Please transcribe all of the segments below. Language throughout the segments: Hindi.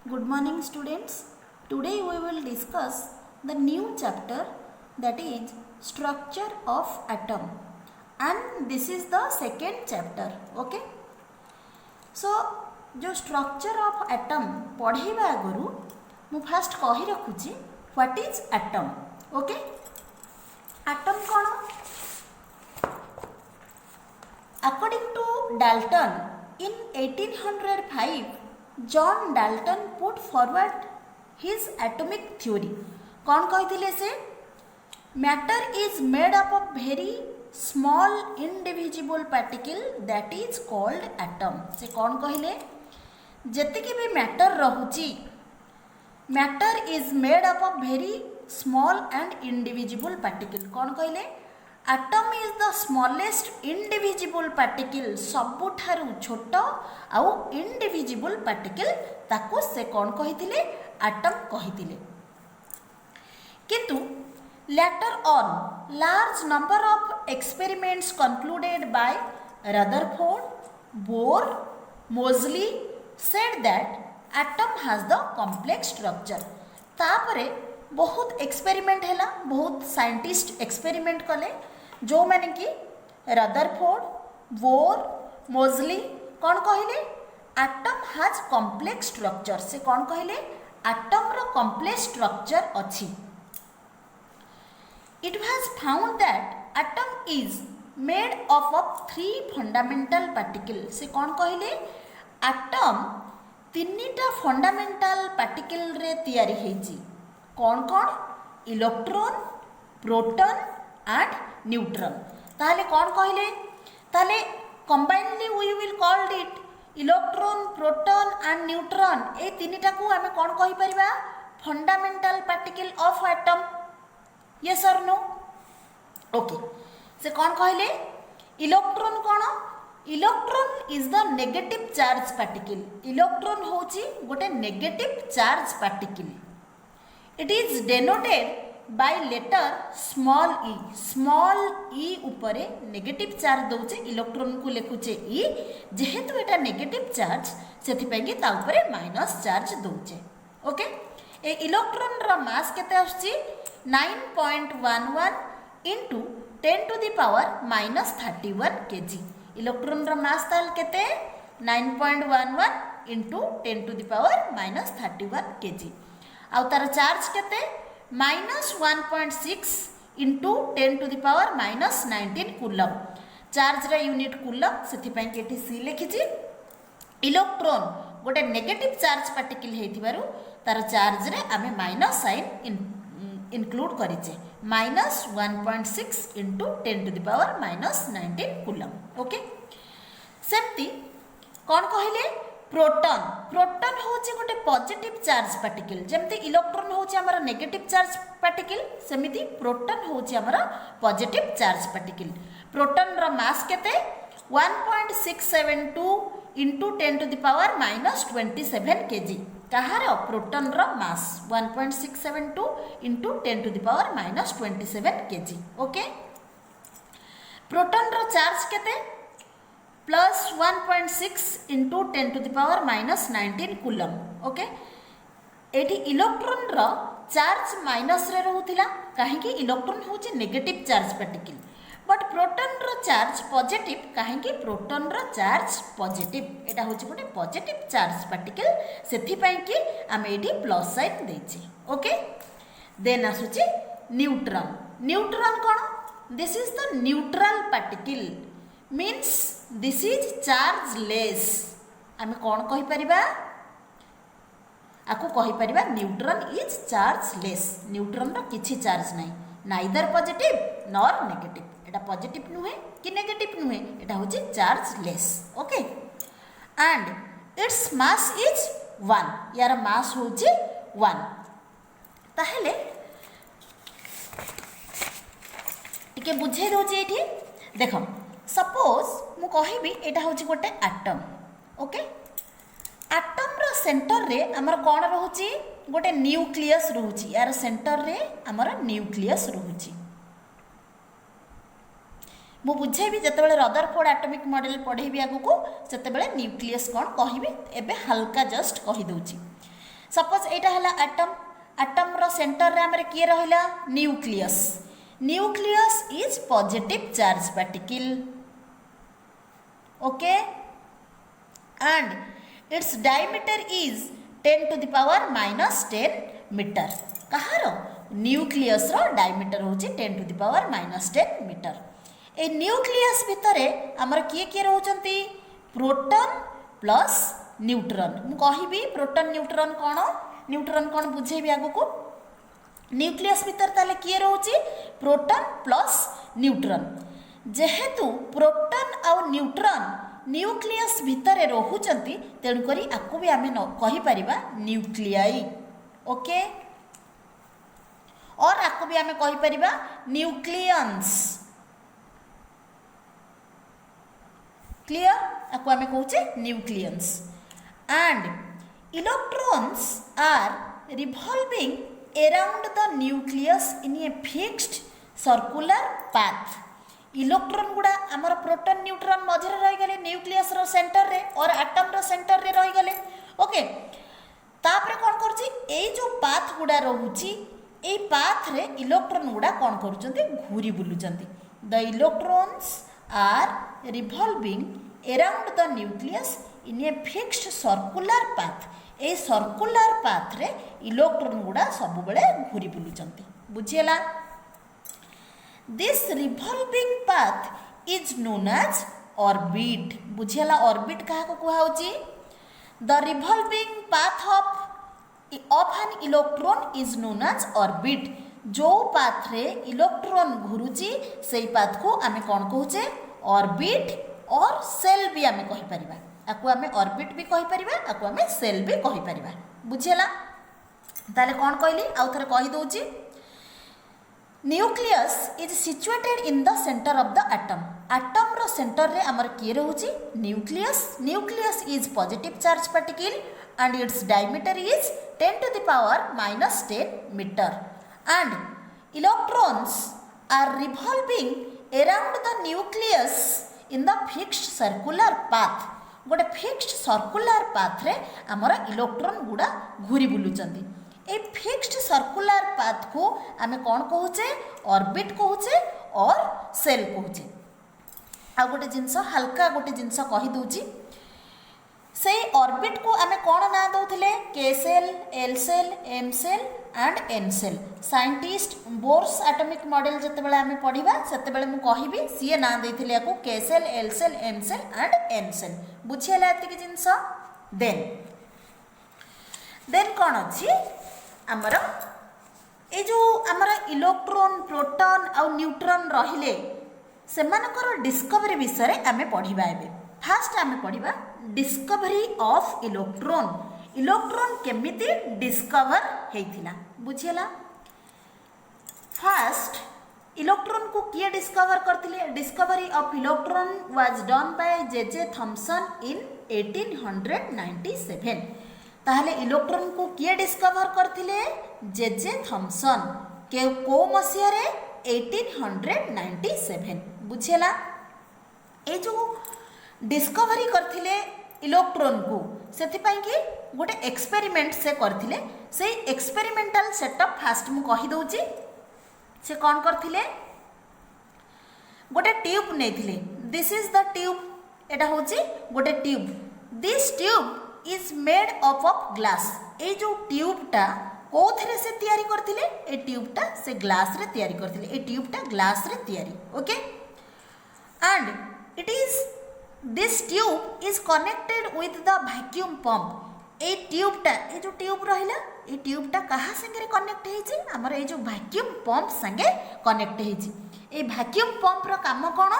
Good morning students. Today we will discuss the new chapter, that is structure of atom, and this is the second chapter. Okay. So जो structure of atom पढ़ेबा आगु मु फास्ट कहि रखुची what is atom. Okay. Atom कौन? According to Dalton in 1805, John Dalton put forward his atomic theory. कौन कहिथिले से? Matter is made up of very small indivisible particle that is called atom. से कौन कहिले? जतिके भी matter रहुची, matter is made up of very small and indivisible particle. कौन कहिले? Atom is the smallest indivisible particle, सबुठारु छोट आउ indivisible particle ताको से कौन कहिथिले? atom कहिथिले. किंतु later on large number of experiments concluded by Rutherford, Bohr, Moseley said that atom has the complex structure. तापरे बहुत एक्सपेरिमेंट हैला, बहुत साइंटिस्ट एक्सपेरिमेंट कले, जो माने कि रदरफोर्ड, बोर, मोजली कौन कहिले? Atom has complex structure. से कौन कहिले? एटम रो कॉम्प्लेक्स स्ट्रक्चर अछि. It was found that atom is made up of 3 fundamental particle. से कौन कहिले? एटम तीनटा फंडामेंटल पार्टिकल रे तयारी हेछि. कौन कौन? Electron, proton and neutron. ताले कौन कहले? ताले combinedly we will called it electron, proton and neutron. ए तीनटा को हमें कौन कहि परिबा? Fundamental particle of atom. Yes or no? Okay. से कौन कहले? इलेक्ट्रॉन कौन? Electron is the negative charge particle. Electron होची गोटे negative charge particle. It is denoted by letter small e. Small e उपरे नेगेटिव चार्ज दउचे, इलेक्ट्रॉन को लेखुचे e, जेहेतु एटा नेगेटिव चार्ज सेथि पई ता उपरे माइनस चार्ज दउचे. ओके. ए इलेक्ट्रॉन रा मास केते आछी? 9.11 into 10 to the power minus 31 kg. Electron रा मास ताल केते? 9.11 into 10 to the power minus 31 kg. आउ तार चार्ज केते? -1.6 into 10 to the power -19 coulomb. Charge रा यूनिट कूलम, सेथि पई केठी सी लिखिछि. इलेक्ट्रॉन गोटे नेगेटिव चार्ज पार्टिकल हेतिबारु तार चार्ज रे आमे माइनस साइन इंक्लूड करिचे. -1.6 into 10 to the power -19 coulomb. Okay. सेमती कौन कहिले? प्रोटॉन. प्रोटॉन होची गोटे पॉजिटिव चार्ज पार्टिकल. जेमती इलेक्ट्रॉन होची हमर नेगेटिव चार्ज पार्टिकल, सेमिति प्रोटॉन होची हमर पॉजिटिव चार्ज पार्टिकल. प्रोटॉन रा मास केते? 1.672 into 10 to the power -27 kg. Kahar? Proton रा मास 1.672 into 10 to the power -27 kg. Okay. Proton रा चार्ज केते? +1.6 into 10 to the power -19 coulomb. Okay. एठी इलेक्ट्रॉन रा चार्ज माइनस रे रहउथिला, काहे कि इलेक्ट्रॉन होची negative charge particle, but proton रा चार्ज पॉजिटिव, काहे कि प्रोटॉन रा चार्ज पॉजिटिव. एटा होची गोटे पॉजिटिव चार्ज पार्टिकल, सेथि पई कि आमे एठी प्लस साइन देछि. ओके. देन आसुची neutron. Neutron cone? This is the neutral particle, means this is chargeless. आमे कौन कहि परिबा? आकु कहि परिबा न्यूट्रॉन इज चार्जलेस. न्यूट्रॉन रो किछि चार्ज नाही, नाइदर पॉजिटिव नॉर नेगेटिव. एटा पॉजिटिव नुहे कि नेगेटिव नुहे, एटा होची chargeless. Okay. And its mass is 1. यार मास होची 1. ताहेले टिके बुझे दोची एठी. देखो, सपोज मु कहिबी एटा होची गोटे एटम. ओके. एटम रो सेंटर रे हमर कोन रहउची? गोटे न्यूक्लियस रहउची. यार सेंटर रे हमर न्यूक्लियस रहउची. मु बुझेबी जतबेले रदरफोर्ड एटॉमिक मॉडल पढ़ेबी आगु को, सेतबेले न्यूक्लियस कोन कहिबी. एबे हल्का जस्ट कहि दउची. सपोज एटा हला एटम एटम रो सेंटर रे हमरे किए रहिला nucleus nucleus is positive charge particle okay and it's diameter is 10 to the power -10 metre कहार न्यूक्लियस रो डायमीटर होची 10 to the power -10 मीटर ए न्यूक्लियस भितरे हमर किए किए रहउचंती प्रोटॉन प्लस न्यूट्रॉन मु कहिबी प्रोटॉन न्यूट्रॉन कोन बुझेबी आगु को न्यूक्लियस भितर ताले किए रहउची प्रोटॉन प्लस न्यूट्रॉन जेहेतु प्रोटॉन आउ न्यूट्रॉन न्यूक्लियस भितर रहउचंती तेणु करी आकु भी आमे कहि परिबा न्यूक्लियाई ओके और आकु भी आमे कहि परिबा न्यूक्लियंस क्लियर आकु आमे कहूचे nucleons and electrons are revolving around the nucleus in a fixed circular path electron गुड़ा आमर प्रोटॉन न्यूट्रॉन मझे रही गले न्यूक्लियस रो सेंटर रे और एटम रो सेंटर रे रही गले ओके तापरे कोन करछि ए जो पाथ गुड़ा रहउछि ए पाथ रे इलेक्ट्रॉन गुड़ा कोन करूचंती घूरी बुलुचंती the electrons are revolving around the nucleus in a fixed circular path ए सर्कुलर पाथ रे इलेक्ट्रॉन गुड़ा सब बेले घूरी बुलुचंती बुझियला this revolving path is known as orbit बुझियला ऑर्बिट कहा को कुहा होची the revolving path of an electron is known as orbit जो पाथ रे इलेक्ट्रॉन घुरुची सेई पाथ को आमे कोन कहूचे ऑर्बिट और सेल भी आमे कहि परिबा आकु आमे ऑर्बिट भी कहि परिबा आकु आमे सेल भी कहि परिबा बुझियला ताले कोन कहली आउ थरे कहि दोची nucleus is situated in the centre of the atom रो सेंटर रे हमर के रहउची nucleus is positive charge particle and it's diameter is 10 to the power -10 metre and electrons are revolving around the nucleus in the fixed circular path गोटे फिक्स्ड सर्कुलर पाथ रे हमर इलेक्ट्रॉन गुड़ा घूरी बुलुचंती ए फिक्स्ड सर्कुलर पाथ को आमे कोन कहूचे ऑर्बिट कहूचे और सेल कहूचे आ गोटे जिंस हल्का गोटे जिंस कहि दोची से ऑर्बिट को आमे कोन ना दउथिले K shell L shell M shell and N shell scientist Bohr's atomic model जते बेले आमे पढिबा सेते बेले मु कहिबी सीए ना देथिले याकू K shell L shell M shell and N shell बुझियला एति कि जिंस देन कोन अछि हमर ए जो हमर इलेक्ट्रॉन प्रोटॉन और न्यूट्रॉन रहिले सेमानकर डिस्कवरी विषय आमे पढिबा एबे फास्ट आमे पढिबा डिस्कवरी ऑफ इलेक्ट्रॉन केमिति डिस्कवर हेथिला बुझियला फास्ट इलेक्ट्रॉन को किए डिस्कवर करथिले discovery of electron was done by J Thomson in 1897 ताहले इलेक्ट्रॉन को किए डिस्कवर करथिले जे थॉमसन के को मसिया रे 1897 बुझियला ए जो डिस्कवरी करथिले इलेक्ट्रॉन को सेति पई कि गोटे एक्सपेरिमेंट से करथिले से एक्सपेरिमेंटल सेटअप फास्ट मु कहि दोची से कोन करथिले गोटे ट्यूब नेथिले दिस इज द ट्यूब एटा होची गोटे tube this tube is made up of glass ए जो ट्यूबटा कोथरे से तयारी करथिले ए ट्यूबटा से ग्लास रे तयारी करथिले ए ट्यूबटा ग्लास रे तयारी okay and it is this tube is connected with the vacuum pump ए ट्यूबटा ए जो ट्यूब रहिला ए ट्यूबटा कहा संगे कनेक्ट हेछि हमर ए जो वैक्यूम पंप संगे कनेक्ट हेछि ए वैक्यूम पंप रो काम कोन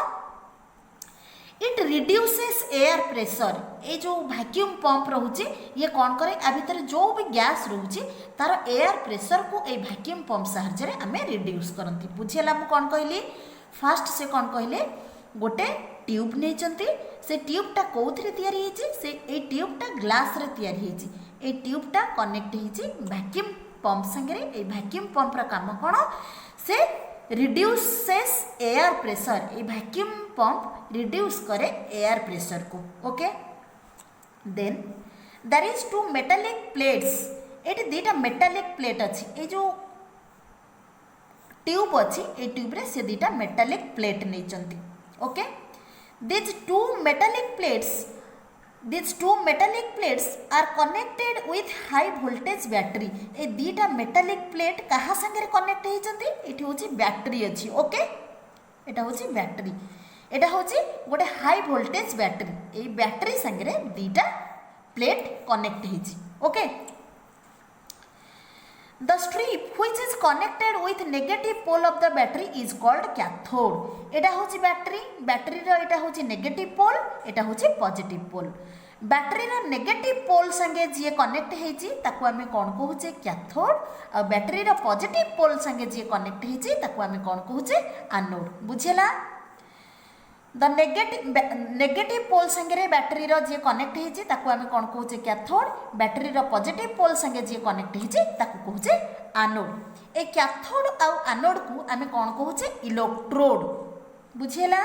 इट रिड्यूसेस एयर प्रेशर ए जो वैक्यूम पंप रहउछि ये कोन करे आ भीतर जो भी गैस रहउछि तार एयर प्रेशर को ए वैक्यूम पंप सहायता रे हमें रिड्यूस करंती बुझियला मु कोन कहली फास्ट से कोन कहले गोटे ट्यूब नेचंती से ट्यूबटा कोथरे तयारी हेछि से ए ट्यूबटा ग्लास रे तयारी हेछि ए ट्यूबटा कनेक्ट हेछि वैक्यूम पंप संगे ए वैक्यूम पंप रा काम कोन से रिड्यूसेस एयर प्रेशर ए वैक्यूम पंप रिड्यूस करे एयर प्रेशर को okay then there is two metallic plates ये दुईटा मेटालिक प्लेट अच्छी ये जो ट्यूब अच्छी ये ट्यूब रे से दुईटा मेटालिक प्लेट नहीं okay these two metallic plates are connected with high voltage battery ए दीटा मेटालिक प्लेट कहा संगे कनेक्ट होइचंती एठी होची बैटरी अछि ओके एटा होची बैटरी एटा होची गोटे हाई वोल्टेज बैटरी ए बैटरी संगे दीटा प्लेट कनेक्ट होइची okay The strip which is connected with negative pole of the battery is called cathode एटा होची बैटरी रो एटा होची नेगेटिव पोल एटा होची पॉजिटिव पोल बैटरी रो नेगेटिव पोल संगे जे कनेक्ट हेची ताको आमे कोन कहूचे कैथोड आ बैटरी रो पॉजिटिव पोल संगे जे कनेक्ट हेची ताको आमे कोन कहूचे एनोड बुझेला द नेगेटिव पोल संगे बैटरी रो जे कनेक्ट हेची ताको आमे कोन कहूचे कैथोड बैटरी रो पॉजिटिव पोल संगे जे कनेक्ट हेची ताको कहूचे एनोड ए कैथोड आ एनोड को आमे कोन कहूचे इलेक्ट्रोड बुझेला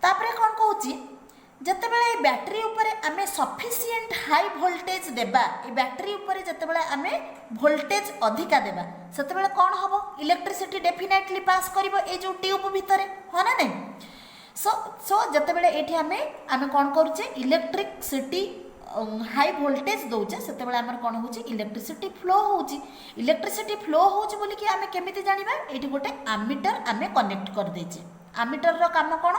तापरे कोन कहूची जते बेले बैटरी ऊपर आमे सफिशिएंट हाई वोल्टेज देबा ए बैटरी ऊपर जते बेले आमे वोल्टेज अधिका देबा सेते बेले कोन हबो इलेक्ट्रिसिटी डेफिनेटली पास करिवो ए जो ट्यूब भितरे हो ना नहीं सो जते बेले एठी आमे कोन करूचे इलेक्ट्रिसिटी हाई वोल्टेज दउचे सेते बेले हमर कोन होची इलेक्ट्रिसिटी फ्लो होची बोली कि आमे केमिति जानिबा एठी गोटे एमीटर आमे कनेक्ट कर देचे एमीटर रो काम कोन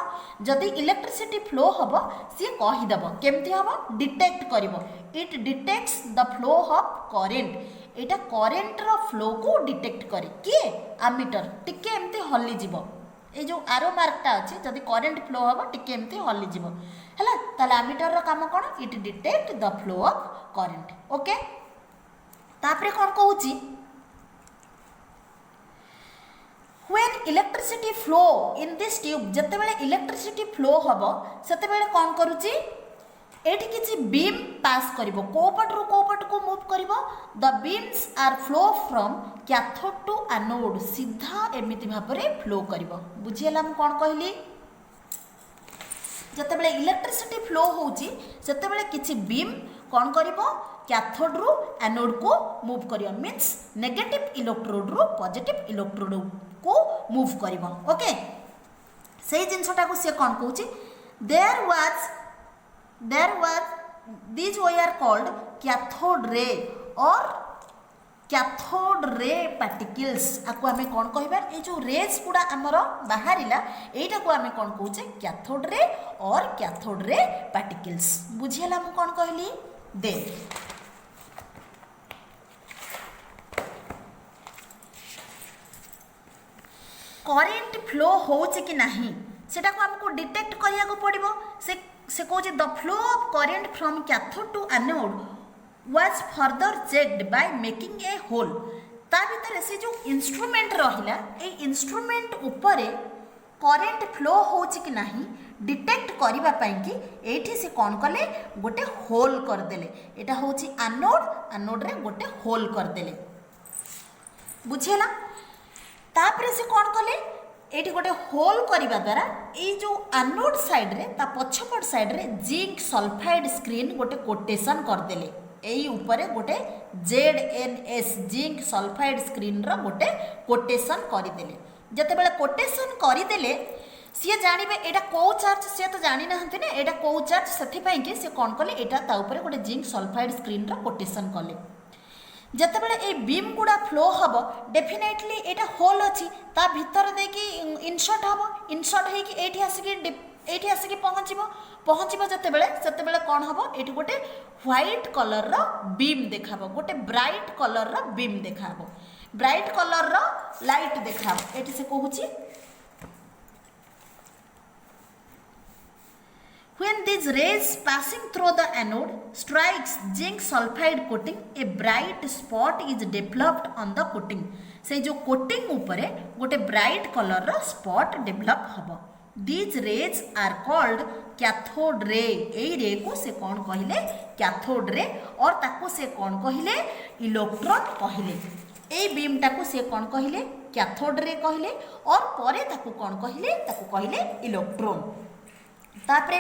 जदि इलेक्ट्रिसिटी फ्लो हबो सी कहि दबो केमति हबो डिटेक्ट करिवो it detects the flow of current एटा करंट रो फ्लो को डिटेक्ट करे कि एमीटर टिके एमति हल्ली जिवो ए जो आरो मार्कटा अछि जदि करंट फ्लो हबो टिके एमति हल्ली जिवो हला ताले एमीटर रो काम कोन it detect the flow of current okay तापरे कोन कहूची when electricity flow in this tube जते बेले इलेक्ट्रिसिटी फ्लो हबो सेते बेले कोन करूची एठी किछि बीम पास करिवो कोपट को मूव करिवो the beams are flow from cathode to anode सीधा एमिति भाबरे फ्लो करिवो बुझियला हम कोन कहली जते बेले इलेक्ट्रिसिटी फ्लो होउची सेते बेले किछि बीम कोन करिवो कैथोड रु एनोड को मूव करियो मींस नेगेटिव इलेक्ट्रोड रु पॉजिटिव इलेक्ट्रोड को मूव करिवो ओके सेही जिंसटा को से कोन कहूची there was these were called cathode ray or cathode ray particles आको हमें कोन कहबा ए जो रेज गुडा हमर बाहरिला एटा को हमें कोन कहूचे कैथोड रे और कैथोड रे पार्टिकल्स बुझियला हम कोन कहली दे करंट फ्लो होचे कि नहीं सेटा को हमको डिटेक्ट करिया को पड़िबो से कहूचे the flow of current from cathode to anode was further checked by making a hole ता भीतर से जो इंस्ट्रूमेंट रहिला ए इंस्ट्रूमेंट ऊपर करंट फ्लो होचे कि नहीं डिटेक्ट करिबा पई कि एठी से कोन कले गोटे होल कर देले एटा होची एनोड रे गोटे होल कर देले बुझेला तापरे से कोन कले एठी गोटे होल करिबा द्वारा ए जो एनोड साइड रे ता पछपट साइड रे जिंक सल्फाइड स्क्रीन गोटे कोटेशन कर देले एई ऊपर गोटे ZNS जिंक सल्फाइड स्क्रीन रो गोटे कोटेशन करि देले जते बेले कोटेशन करि देले सी जानिबे एटा को चार्ज से तो जानि नहंते ने एटा को चार्ज सथि पई कि से कोन कले एटा ता ऊपर गोटे जिंक सल्फाइड स्क्रीन रो कोटेशन कले जते बेले ए बीम गुडा फ्लो हबो डेफिनेटली एटा होल अछि ता भीतर दे कि इंसर्ट हे कि एठी आसी पहुँचबो जते बेले कोन हबो एठी गोटे व्हाइट कलर रो बीम देखाबो गोटे ब्राइट कलर रो बीम देखाबो ब्राइट कलर रो लाइट देखाबो एठी से कहूची when these rays passing through the anode strikes zinc sulfide coating a bright spot is developed on the coating से जो coating ऊपर गोटे bright color रो spot develop हबो these rays are called cathode ray एई रे को से कौन कहिले cathode ray और ताको से कौन कहिले इलेक्ट्रॉन कहिले एई बीम टाको से कौन कहिले cathode ray कहिले और परे ताको कौन कहिले इलेक्ट्रॉन तापरे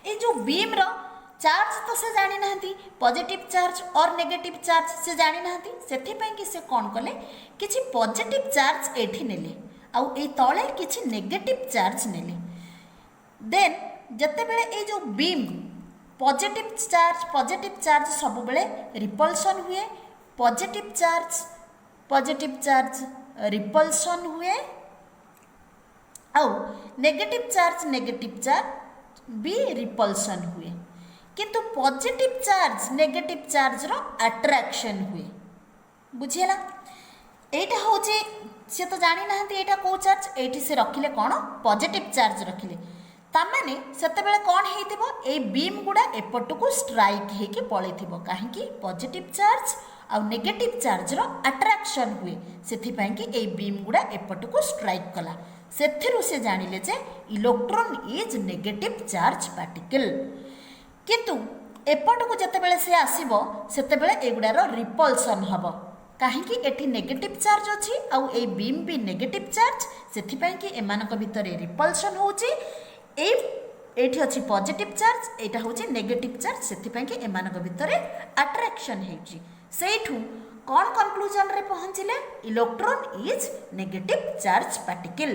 ए जो बीम रो चार्ज तो से जानी ना पॉजिटिव चार्ज और नेगेटिव चार्ज से जानी ना से कि से कौन कले किछि पॉजिटिव चार्ज एठी नेले आउ ए तळे किछि नेगेटिव चार्ज नेले देन जते बेले ए जो बीम पॉजिटिव चार्ज सब बेले रिपल्सन हुए पॉजिटिव चार्ज रिपल्सन हुए आउ नेगेटिव चार्ज भी रिपल्सन हुए किंतु पॉजिटिव चार्ज नेगेटिव चार्ज रो अट्रैक्शन हुए बुझिला एटा होचे से तो जानी ना एटा को चार्ज एठी से रखिले कोन पॉजिटिव चार्ज रखिले तामाने सेते बेले कोन हेतिबो ए बीम गुडा एपटु को स्ट्राइक हे कि पळेथिबो काहे कि पॉजिटिव चार्ज आ नेगेटिव चार्ज रो अट्रैक्शन हुए सेथि पय कि ए बीम गुडा एपटु को स्ट्राइक कला सेथिरु से जानिले जे electron is negative charge particle किंतु एपटु को जते बेले से आसीबो सेते बेले एगुडारो रिपल्सन हबो काहे कि एठी नेगेटिव चार्ज अछि आ ए बीम भी नेगेटिव चार्ज सेथि पय कि एमानक भितरे रिपल्सन होउची एठी अछि पॉजिटिव चार्ज एटा होछि नेगेटिव चार्ज सेथि पय कि एमानक भितरे अट्रैक्शन हेउची सेठू कौन कंक्लूजन रे पहुंचिले electron is negative charge particle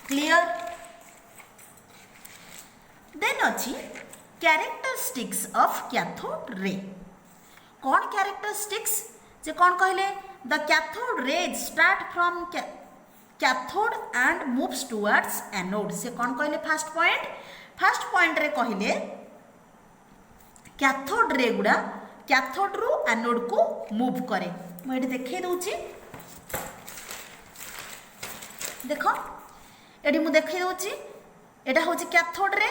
clear then अछि कैरेक्टरिस्टिक्स ऑफ कैथोड रे कौन कैरेक्टरिस्टिक्स जे कौन कहले the cathode rays start from cathode and moves towards anode से कौन कहले फर्स्ट पॉइंट रे कहले कैथोड रे गुडा कैथोड रु एनोड को मूव करे मैं देखे दूची देखो एडी मु देखे दूची एटा होची कैथोड रे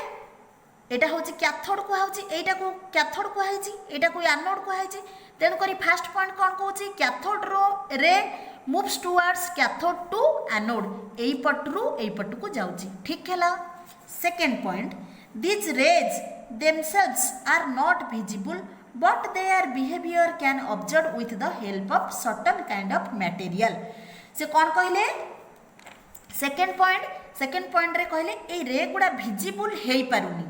एटा होची कैथोड को हाउची एटा को कैथोड को हाइची एटा को एनोड को हाइची तेन करी फर्स्ट पॉइंट कोन कहूची cathode ray moves towards cathode to anode एई पट को जाउची ठीक हैला second point this rays themselves are not visible but their behavior can observed with the help of certain kind of material से कौन कहले सेकंड पॉइंट रे कहले ए रे गुडा विजिबल हेई पारुनी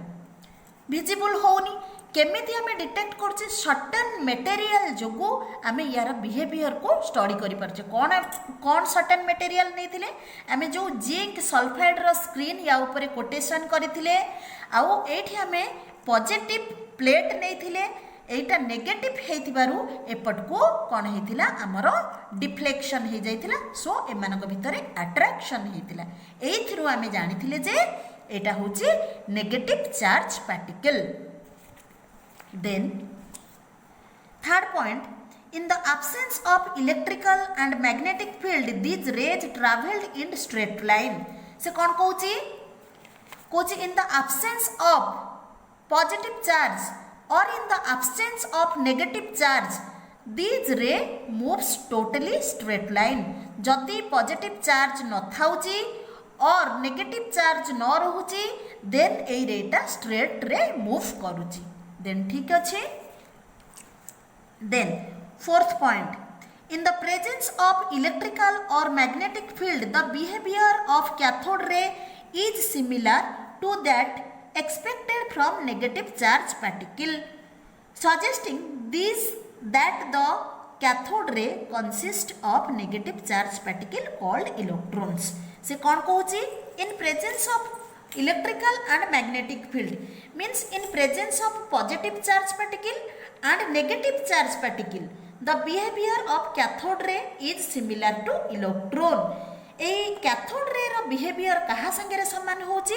विजिबल होनी केमिति हमें डिटेक्ट करछे सर्टेन मटेरियल जोगु हमें यार बिहेवियर को स्टडी करि परछे कौन सर्टेन मटेरियल नैथिले हमें जो जिंक सल्फाइड रो स्क्रीन या ऊपर कोटेशन करथिले आउ एठी हमें पॉजिटिव प्लेट नैथिले एटा नेगेटिव हेतिबारु एपट को कोन हेतिला हमरो डिफ्लेक्शन हे जाइतिला सो एमानक भितरे अट्रैक्शन हेतिला एथिरु हमें जानिथिले जे एटा होची negative charge particle then third point in the absence of electrical and magnetic field these rays traveled in straight line से कौन कहूची in the absence of positive charge or in the absence of negative charge these ray moves totally straight line जदि positive charge न थाउची और negative charge न रहूची then ए रेटा straight रे move करूची then ठीक अच्छे then fourth point in the presence of electrical or magnetic field the behavior of cathode ray is similar to that expected from negative charge particle suggesting this that the cathode ray consists of negative charge particle called electrons से कौन कहूची in presence of electrical and magnetic field means in presence of positive charge particle and negative charge particle the behavior of cathode ray is similar to electron ए कैथोड रे रो बिहेवियर कहा संगे रे समान होची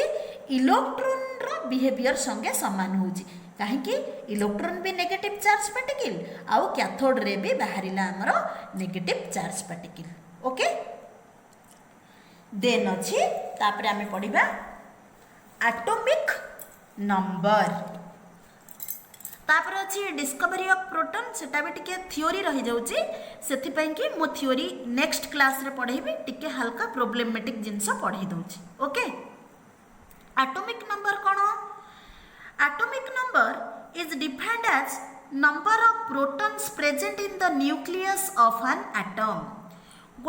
इलेक्ट्रॉन रो बिहेवियर संगे समान होची काहे कि इलेक्ट्रॉन भी नेगेटिव चार्ज पार्टिकल आउ कैथोड रे भी बाहरिला हमरो negative charge particle okay then अछि तापरे हमें पढिबा एटॉमिक नंबर तापर अच्छी डिस्कवरी ऑफ प्रोटॉन सेटा भी टिके थ्योरी रही जाउची सेथि पई कि मो थ्योरी नेक्स्ट क्लास रे पढेबी टिके हल्का प्रॉब्लमेटिक जिंस पढै दउची ओके एटॉमिक नंबर कोन atomic number is defined as number of protons present in the nucleus of an atom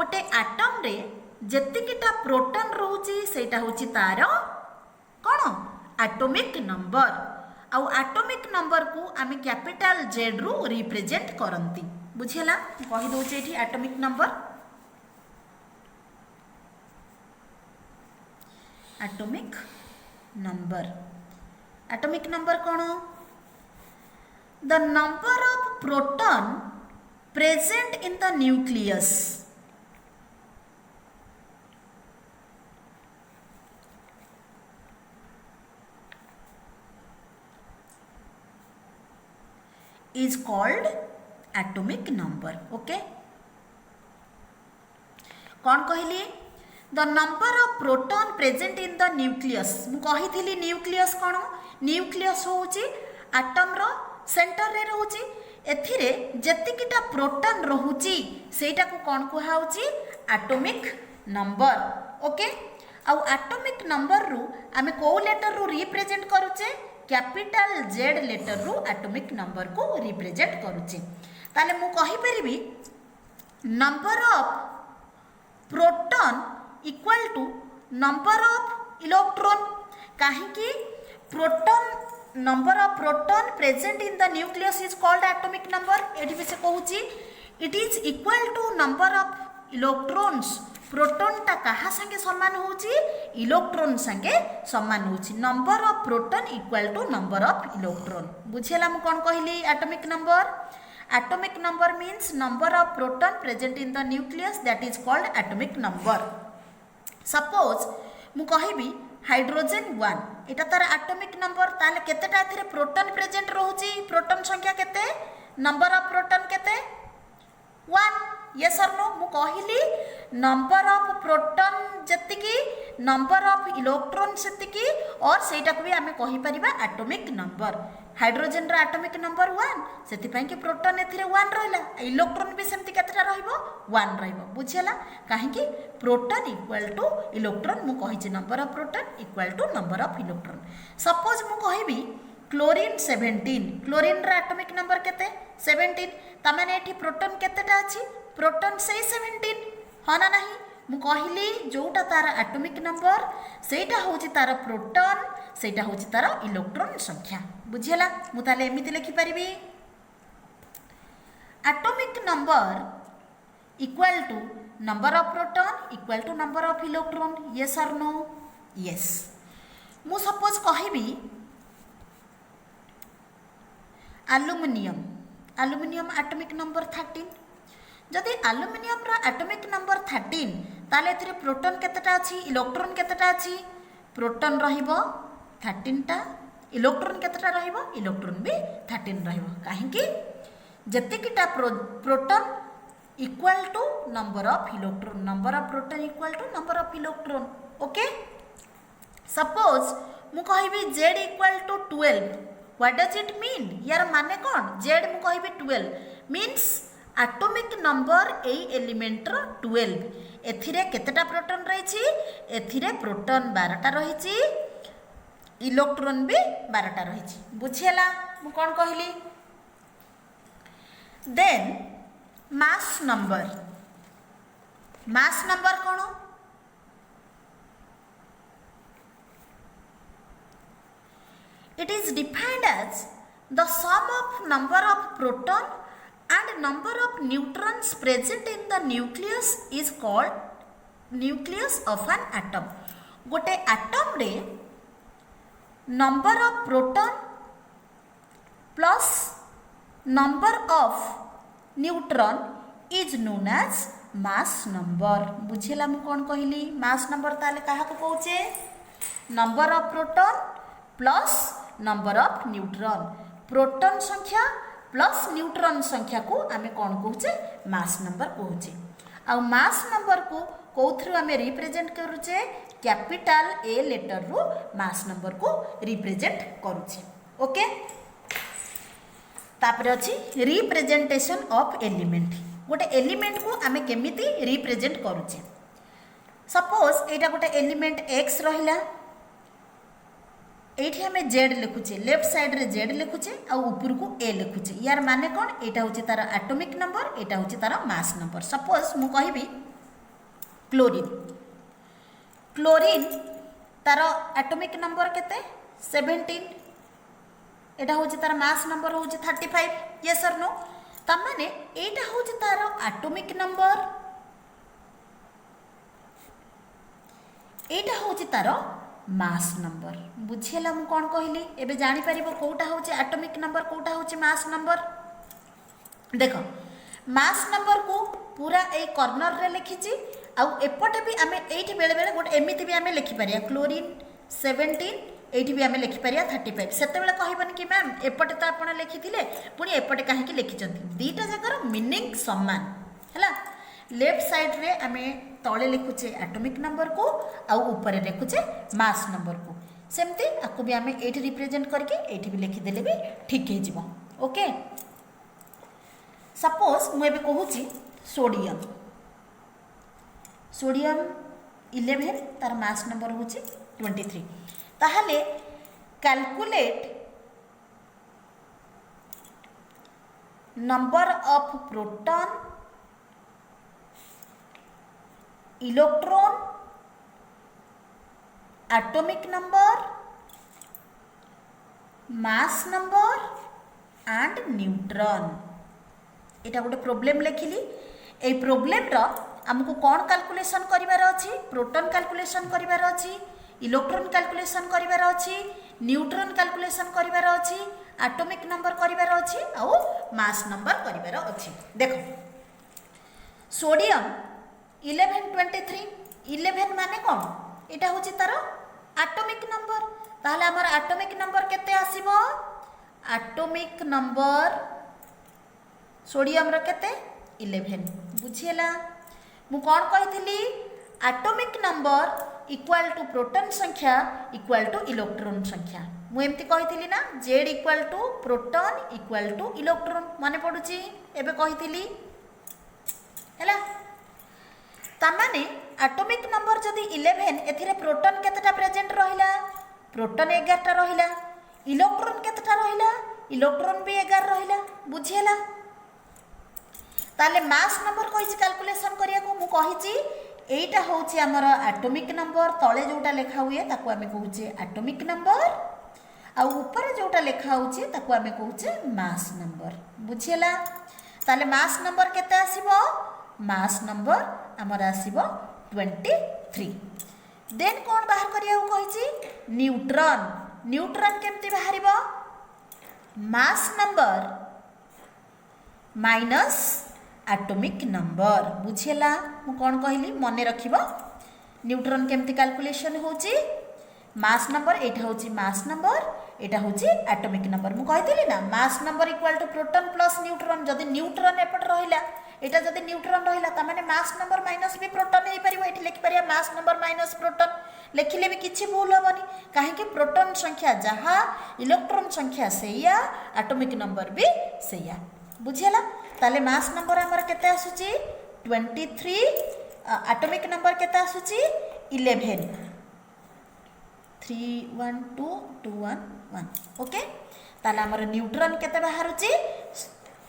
गोटे एटम रे जेतिकिटा प्रोटॉन रहउची सेटा होची तार कोन एटॉमिक नंबर आउ एटॉमिक नंबर को आमे कैपिटल जेड रु रिप्रेजेंट करंती बुझिला कहि दोचे एठी एटॉमिक नंबर एटॉमिक नंबर कौन the number of proton present in the nucleus is called atomic number. Okay, कौन कहली the number of proton present in the nucleus मु कही न्यूक्लियस कौन न्यूक्लियस होची एटम रो सेंटर रे रहूची एथिरे जतिकिटा प्रोटॉन रहूची सेटा को कौन कुहाउची एटॉमिक नंबर ओके आ एटॉमिक नंबर रु आमे को लेटर रु रिप्रेजेंट करूचे कैपिटल जेड लेटर रु एटॉमिक नंबर को रिप्रेजेंट करूचे ताले मु कहि परिबी number of proton equal to number of electron काहे कि proton number of proton present in the nucleus is called atomic number एठी भी से कहूची it is equal to number of electrons proton टा कहा संगे समान होची इलेक्ट्रॉन संगे समान होची number of proton equal to number of electron बुझेला हम कोन कहली atomic number means number of proton present in the nucleus that is called atomic number suppose मु कहबी हाइड्रोजन 1 एटा तार एटॉमिक नंबर ताले केतेटा एथिरे प्रोटॉन प्रेजेंट रहूची प्रोटॉन संख्या केते नंबर ऑफ प्रोटॉन केते 1 यस और नो मु कहली नंबर ऑफ प्रोटॉन जतिकी नंबर ऑफ इलेक्ट्रॉन सेतिकी और सेटा को भी आमे कहि परिबा एटॉमिक नंबर हाइड्रोजन रा एटॉमिक नंबर 1 सेति पय कि प्रोटॉन एथिरे 1 रहला इलेक्ट्रॉन भी सेमति केतेटा रहइबो 1 रहइबो बुझियला काहे कि प्रोटॉन इक्वल टू इलेक्ट्रॉन मु कहिछि number of proton equal to number of electron suppose मु कहबी क्लोरीन 17 क्लोरीन रा एटॉमिक नंबर केते 17 तमाने एठी प्रोटॉन केतेटा अछि प्रोटॉन से 17 हाँ ना नहीं मु कहली जोटा तार एटॉमिक नंबर सेटा होची तार प्रोटॉन सेटा होची तार इलेक्ट्रॉन संख्या बुझियला मु ताले एमिति लिखि परिबी atomic number equal to number of proton equal to number of electron yes or no yes मु सपोज कहबी एल्युमिनियम एटॉमिक नंबर 13 जदि एल्युमिनियम रा एटॉमिक नंबर 13 ताले एथिरे प्रोटॉन केतेटा अछि इलेक्ट्रॉन केतेटा अछि प्रोटॉन रहिबो 13 टा इलेक्ट्रॉन केतेटा रहिबो इलेक्ट्रॉन भी 13 रहिबो काहे कि जतिकिटा proton equal to number of electron number of proton equal to number of electron okay suppose मु कहबी z equal to 12 what does it mean यार माने कोन z मु कहबी 12 मींस एटॉमिक नंबर ए एलिमेंट रो 12 एथिरे केतेटा प्रोटॉन रहिछि एथिरे प्रोटॉन 12टा रहिछि इलेक्ट्रॉन भी 12टा रहिछि बुझियला मु कोन कहली देन मास नंबर कोन it is defined as the sum of number of proton and number of neutrons present in the nucleus is called nucleus of an atom गोटे atom रे number of proton plus number of neutron is known as mass number बुझिला मु कोन कहली mass number ताले काहा को कहूचे number of proton plus number of neutron proton संख्या प्लस न्यूट्रॉन संख्या को आमे कौन कहूचे मास नंबर कहूचे आ मास नंबर को कोथरु आमे रिप्रेजेंट करूचे कैपिटल ए लेटर रु मास नंबर को रिप्रेजेंट करूचे ओके तापर अछि रिप्रेजेंटेशन ऑफ एलिमेंट गोटे एलिमेंट को आमे केमिति रिप्रेजेंट करूचे सपोज एटा गोटे एलिमेंट x रहिला एठी हमें जेड लिखुचे लेफ्ट साइड रे जेड लिखुचे आ ऊपर को ए लिखुचे यार माने कोन एटा होची तार एटॉमिक नंबर एटा होची तार मास नंबर सपोज मु कहबी क्लोरीन तार एटॉमिक नंबर केते 17 एटा होची तार मास नंबर होची 35 यस और नो तमाने एटा होची तार एटॉमिक नंबर एटा होची तार मास नंबर बुझिला मु कोन कहली एबे जानि परिबो कोटा होची एटॉमिक नंबर कोटा होची मास नंबर देखो मास नंबर को पूरा ए कॉर्नर रे लिखिची आ एपटे भी आमे एठी बेले बेले गोटे एमिति भी आमे लिखि परिया क्लोरीन 17 एठी भी आमे लिखि परिया 35 सेते बेले कहबनी कि मैम एपटे तो आपण लिखिथिले पुनी एपटे काहे कि लिखिचंती दीटा जगर मीनिंग समान हैला लेफ्ट साइड रे आमे तळे लिखुचे एटॉमिक नंबर को आ ऊपर लिखुचे मास नंबर को सेमती आकु भी आमे एठी रिप्रेजेंट करके एठी भी लिखि देले भी ठीक हे जिवो ओके सपोज मु एबे कहूची सोडियम सोडियम 11 तार मास नंबर होची 23 ताहले calculate number of proton electron atomic number mass number and neutron एटा गोटे प्रॉब्लम लिखिली ए प्रॉब्लम रो हमको कौन कैलकुलेशन करिवार अछि प्रोटॉन कैलकुलेशन करिवार अछि इलेक्ट्रॉन कैलकुलेशन करिवार अछि न्यूट्रॉन कैलकुलेशन करिवार अछि एटॉमिक नंबर करिवार अछि आ मास नंबर करिवार अछि देखो सोडियम 1123 11 माने कोन एटा होछि तार एटॉमिक नंबर ताहले हमर एटॉमिक नंबर केते आसीबो एटॉमिक नंबर सोडियम रो केते 11 बुझियला मु कोन कहिथिली atomic number equal to proton संख्या इक्वल टू इलेक्ट्रॉन संख्या मु एमती कहिथिली ना z equal to proton equal to electron माने पडुची एबे कहिथिली हैला तमाने एटॉमिक नंबर जदी 11 एथिरे प्रोटॉन केतेटा प्रेजेंट रहिला प्रोटॉन 11 टा रहिला इलेक्ट्रॉन केतेटा रहिला इलेक्ट्रॉन भी 11 रहिला बुझियला ताले मास नंबर कहिछि कैलकुलेशन करिया को मु कहिछि एटा होछि हमर एटॉमिक नंबर तळे जोटा लेखा हुए ताको हमें कहूचे एटॉमिक नंबर आ ऊपर जोटा लेखा होछि ताको हमें कहूचे मास नंबर बुझियला ताले मास नंबर केते आसीबो मास नंबर हमर आसीबो 23 देन कोन बाहर करिया को कहिछि न्यूट्रॉन न्यूट्रॉन केमती बाहरिबो mass number minus atomic number बुझियला मु कोन कहली मने रखिबो न्यूट्रॉन केमती कैलकुलेशन होची मास नंबर एटा होची मास नंबर एटा होची एटॉमिक नंबर मु कहितली ना mass number equal to proton plus neutron जदी न्यूट्रॉन एपट रहिला एटा जदी न्यूट्रॉन रहिला त माने मास नंबर माइनस भी प्रोटॉन हे परिबो एठी लिखि परिया मास नंबर माइनस प्रोटॉन लिखिले भी किछि भूल होबनी काहे कि प्रोटॉन संख्या जहा इलेक्ट्रॉन संख्या सेया एटॉमिक नंबर भी सेया बुझियला ताले मास नंबर हमर केते आसुची 23 एटॉमिक नंबर केते आसुची 11 31221 ओके ताले हमर न्यूट्रॉन केते बाहरुची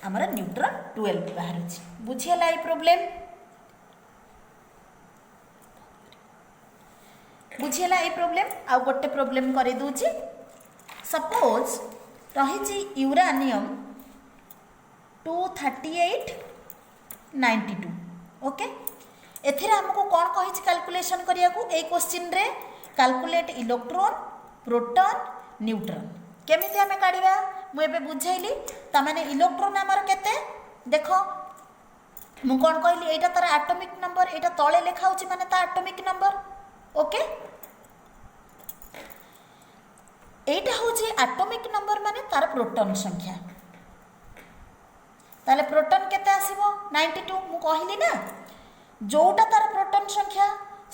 हमर न्यूट्रॉन 12 बाहरुची बुझियला ई प्रॉब्लम बुझियला ई प्रॉब्लम आ गोटे प्रॉब्लम करि दूची सपोज रहिची यूरेनियम 23892 ओके एथिरे हमको कौन कहिछि कैलकुलेशन करिया को ए क्वेश्चन रे कैलकुलेट इलेक्ट्रॉन प्रोटॉन न्यूट्रॉन केमिति हमें काढिबा मु एबे बुझाइली त माने इलेक्ट्रॉन हमर केते देखो मु कौन कहली एटा तार एटॉमिक नंबर एटा तळे लेखा होछि माने ता एटॉमिक नंबर ओके एटा होछि एटॉमिक नंबर माने तार प्रोटॉन संख्या ताले प्रोटॉन केते आसीबो 92 मु कहली ना जोटा तार प्रोटॉन संख्या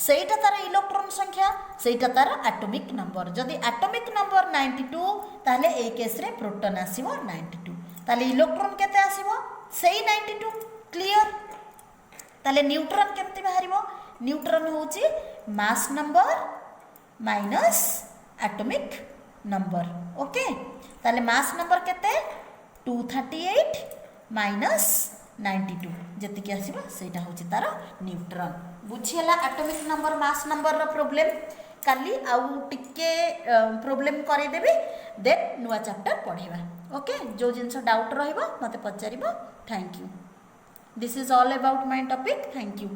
सेटा तार इलेक्ट्रॉन संख्या सेटा तार एटॉमिक नंबर जदी एटॉमिक नंबर 92 ताले ए केस रे प्रोटॉन आसीबो 92 ताले इलेक्ट्रॉन केते आसीबो सेई 92 क्लियर ताले न्यूट्रॉन केमती बाहरिबो न्यूट्रॉन होची मास number minus atomic number okay ताले मास नंबर केते 238 माइनस 92 जति के आसीबो सेटा होची तार न्यूट्रॉन बुझियला एटॉमिक नंबर मास नंबर रो प्रॉब्लम काली आउ टिके प्रोब्लेम करदेवी देन नुआ चैप्टर पढ़ेगा ओके जो जिनस डाउट रहिबो मते पचारिबो thank you this is all about my topic thank you.